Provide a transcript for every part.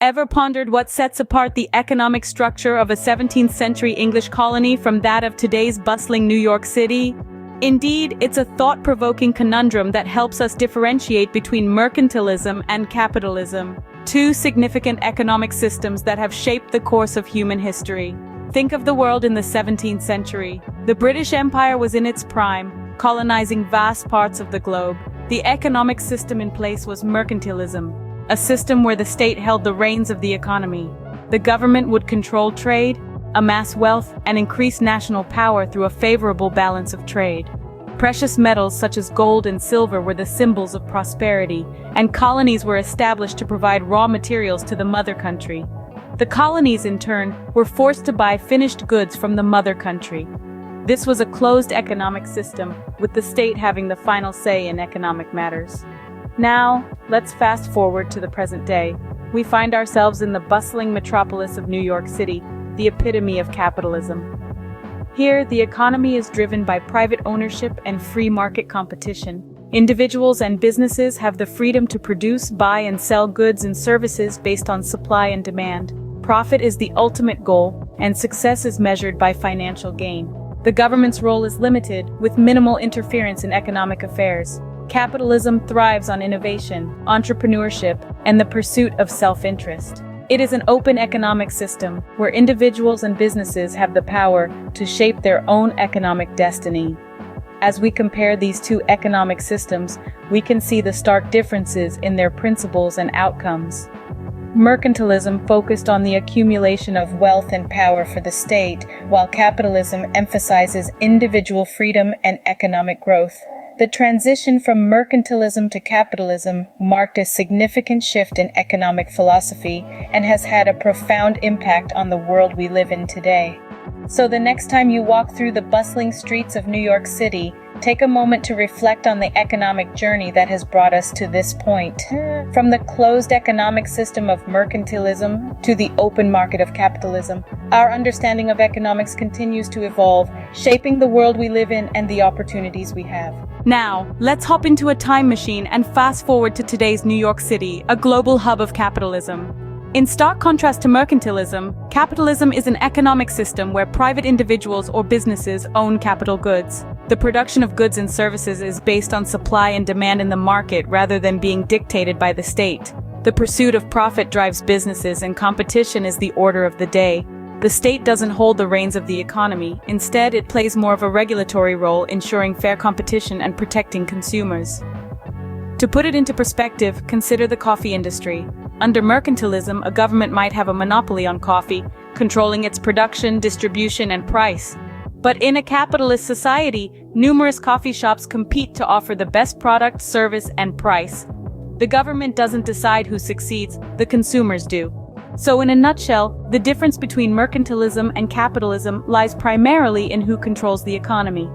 Ever pondered what sets apart the economic structure of a 17th century English colony from that of today's bustling New York City? Indeed, it's a thought-provoking conundrum that helps us differentiate between mercantilism and capitalism, two significant economic systems that have shaped the course of human history. Think of the world in the 17th century. The British Empire was in its prime, colonizing vast parts of the globe. The economic system in place was mercantilism, a system where the state held the reins of the economy. The government would control trade, amass wealth, and increase national power through a favorable balance of trade. Precious metals such as gold and silver were the symbols of prosperity, and colonies were established to provide raw materials to the mother country. The colonies, in turn, were forced to buy finished goods from the mother country. This was a closed economic system, with the state having the final say in economic matters. Now, let's fast forward to the present day. We find ourselves in the bustling metropolis of New York City, the epitome of capitalism. Here, the economy is driven by private ownership and free market competition. Individuals and businesses have the freedom to produce, buy, and sell goods and services based on supply and demand. Profit is the ultimate goal, and success is measured by financial gain. The government's role is limited, with minimal interference in economic affairs. Capitalism thrives on innovation, entrepreneurship, and the pursuit of self-interest. It is an open economic system where individuals and businesses have the power to shape their own economic destiny. As we compare these two economic systems, we can see the stark differences in their principles and outcomes. Mercantilism focused on the accumulation of wealth and power for the state, while capitalism emphasizes individual freedom and economic growth. The transition from mercantilism to capitalism marked a significant shift in economic philosophy and has had a profound impact on the world we live in today. So the next time you walk through the bustling streets of New York City, take a moment to reflect on the economic journey that has brought us to this point. From the closed economic system of mercantilism to the open market of capitalism, our understanding of economics continues to evolve, shaping the world we live in and the opportunities we have. Now, let's hop into a time machine and fast forward to today's New York City, a global hub of capitalism. In stark contrast to mercantilism, capitalism is an economic system where private individuals or businesses own capital goods. The production of goods and services is based on supply and demand in the market rather than being dictated by the state. The pursuit of profit drives businesses, and competition is the order of the day. The state doesn't hold the reins of the economy. Instead, it plays more of a regulatory role, ensuring fair competition and protecting consumers. To put it into perspective, consider the coffee industry. Under mercantilism, a government might have a monopoly on coffee, controlling its production, distribution, and price. But in a capitalist society, numerous coffee shops compete to offer the best product, service, and price. The government doesn't decide who succeeds, the consumers do. So in a nutshell, the difference between mercantilism and capitalism lies primarily in who controls the economy.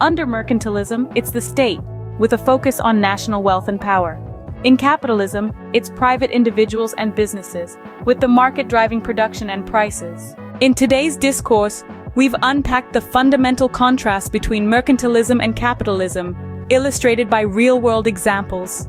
Under mercantilism, it's the state, with a focus on national wealth and power. In capitalism, it's private individuals and businesses, with the market driving production and prices. In today's discourse, we've unpacked the fundamental contrast between mercantilism and capitalism, illustrated by real-world examples.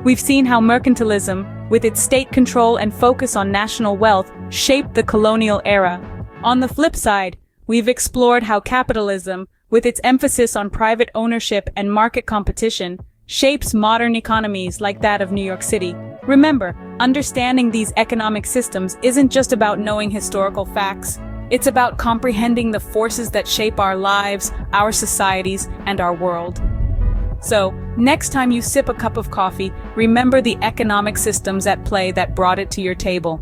We've seen how mercantilism, with its state control and focus on national wealth, shaped the colonial era. On the flip side, we've explored how capitalism, with its emphasis on private ownership and market competition, shapes modern economies like that of New York City. Remember, understanding these economic systems isn't just about knowing historical facts. It's about comprehending the forces that shape our lives, our societies, and our world. So, next time you sip a cup of coffee, remember the economic systems at play that brought it to your table.